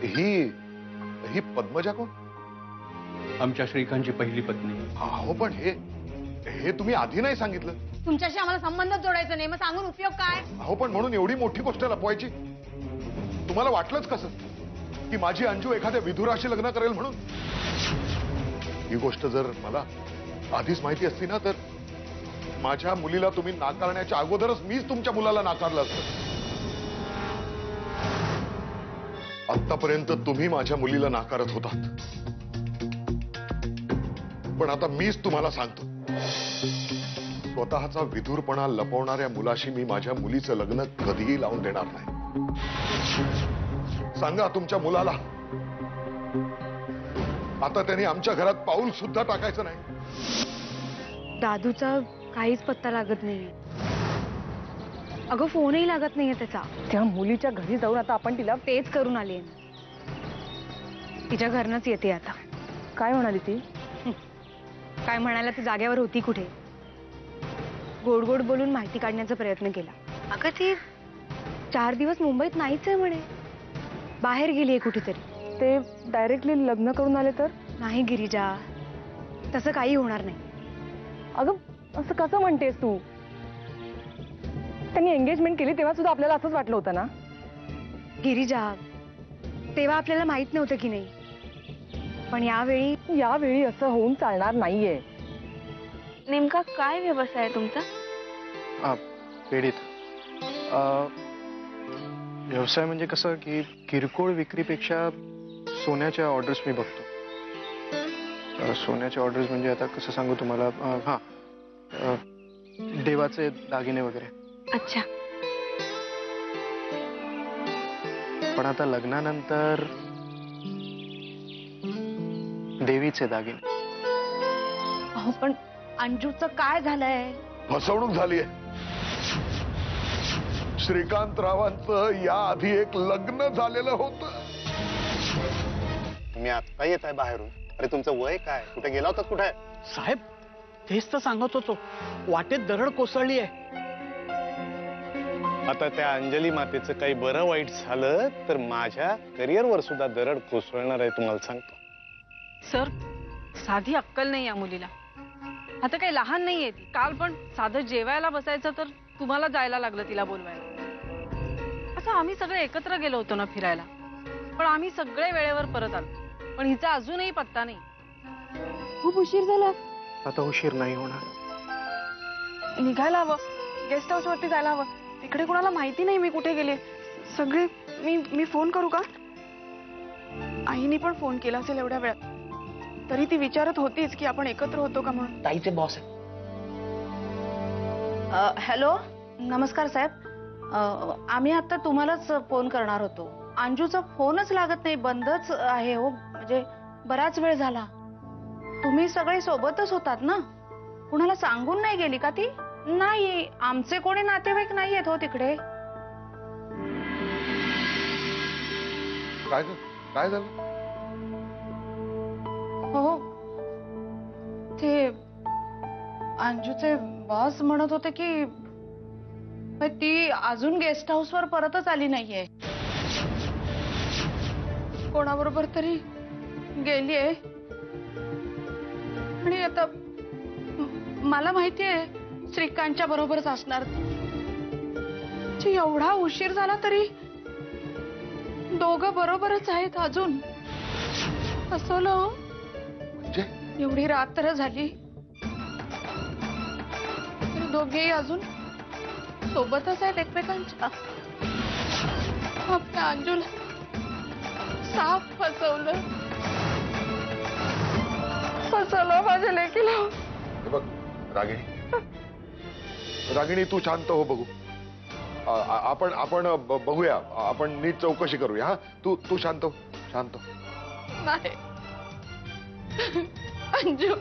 ही ही पद्मजा कोण? आमच्या श्रीकांतची पहिली पत्नी. हो पण हे तुम्ही आधी नाही सांगितलं. तुमच्याशी आम्हाला संबंधच जोडायचा नाही, मग सांगून उपयोग काय? हो पण म्हणून एवढी मोठी गोष्ट लपवायची? तुम्हाला वाटलंच कसं की माझी अंजू एखाद्या विधुराशी लग्न करेल म्हणून? ही गोष्ट जर मला आधीच माहिती असती ना, तर माझ्या मुलीला तुम्ही नाकारण्याच्या अगोदरच मीच तुमच्या मुलाला नाकारलं असतं. आतापर्यंत तुम्ही माझ्या मुलीला नाकारत होतात, पण आता मीच तुम्हाला सांगतो, स्वतःचा विधुरपणा लपवणाऱ्या मुलाशी मी माझ्या मुलीचं लग्न कधीही लावून देणार नाही. सांगा तुमच्या मुलाला, आता त्यांनी आमच्या घरात पाऊल सुद्धा टाकायचं नाही. दादूचा काहीच पत्ता लागत नाहीये. अगं फोनही लागत नाहीये त्याचा. त्या मुलीच्या घरी जाऊन आता आपण तिला तेच करून आले. तिच्या घरनच येते आता. काय म्हणाली ती? काय म्हणायला, ती जाग्यावर होती कुठे? गोड गोड बोलून माहिती काढण्याचा प्रयत्न केला. अगं ती 4 दिवस मुंबईत नाहीच आहे म्हणे, बाहेर गेलीये कुठेतरी. ते डायरेक्टली लग्न करून आले तर? नाही गिरिजा, तसं काही होणार नाही. अगं असं कसं म्हणतेस तू? त्यांनी एंगेजमेंट केली तेव्हा सुद्धा आपल्याला असंच वाटलं होतं ना? गिरिजा, तेव्हा आपल्याला माहित नव्हतं की नाही, पण यावेळी असं होऊन चालणार नाहीये. नेमका काय व्यवसाय आहे तुमचा? पेढीत. व्यवसाय म्हणजे कसं की किरकोळ विक्रीपेक्षा सोन्याच्या ऑर्डर्स मी बघतो. सोन्याच्या ऑर्डर्स म्हणजे आता कसं सांगू तुम्हाला, देवाचे दागिने वगैरे. अच्छा. पण आता लग्नानंतर देवीचे दागिने. अहो पण अंजूचं काय झालंय? फसवणूक झालीये. श्रीकांतरावांचं याआधी एक लग्न झालेलं होतं. तुम्ही आता येत आहे बाहेरून? अरे तुमचं वय काय? कुठे गेला होता? कुठे? साहेब तेच तर सांगत होतो, वाटेत दरड कोसळली आहे. आता त्या अंजली मातेचं काही बरं वाईट झालं तर माझ्या करिअरवर सुद्धा दरड कोसळणार आहे, तुम्हाला सांगतो. सर, साधी अक्कल नाही या मुलीला. आता काही लहान नाहीये ती. काल पण साधं जेवायला बसायचं तर तुम्हाला जायला लागलं तिला बोलवायला. असं आम्ही सगळे एकत्र गेलो होतो ना फिरायला, पण आम्ही सगळे वेळेवर परत आलो, पण हिचा अजूनही पत्ता नाही. खूप उशीर झाला. आता उशीर नाही होणार. निघायला हवं, गेस्ट हाऊस वरती जायला हवं. तिकडे कोणाला माहिती नाही मी कुठे गेले. सगळे मी फोन करू का? आईने पण फोन केला असेल एवढ्या वेळात, तरी ती विचारत होतीच की आपण एकत्र होतो का म्हणून. ताईचे बॉस आहे. हॅलो, नमस्कार साहेब. आम्ही आता तुम्हालाच फोन करणार होतो. अंजूचा फोनच लागत नाही, बंदच आहे हो. म्हणजे बराच वेळ झाला. तुम्ही सगळे सोबतच होतात ना? कुणाला सांगून नाही गेली का ती? नाही, आमचे कोणी नातेवाईक नाही आहेत हो तिकडे. काय झालं? हो, ते अंजूचे बॉस म्हणत होते की ती अजून गेस्ट हाऊस वर परतच आली नाहीये. कोणाबरोबर तरी गेलीये आणि आता मला माहितीये श्रीकांतच्या बरोबरच असणार. एवढा उशीर झाला तरी दोघं बरोबरच आहेत अजून. फसवलं म्हणजे? एवढी रात्र झाली तरी दोघेही अजून सोबतच आहेत एकमेकांच्या. आपल्या अंजूला साफ फसवलं माझ्या लेकीला. बघ रागिणी, तू शांत हो. बघू, आपण बघूया, आपण नीट चौकशी करूया. हा, तू शांत हो. नाही अंजू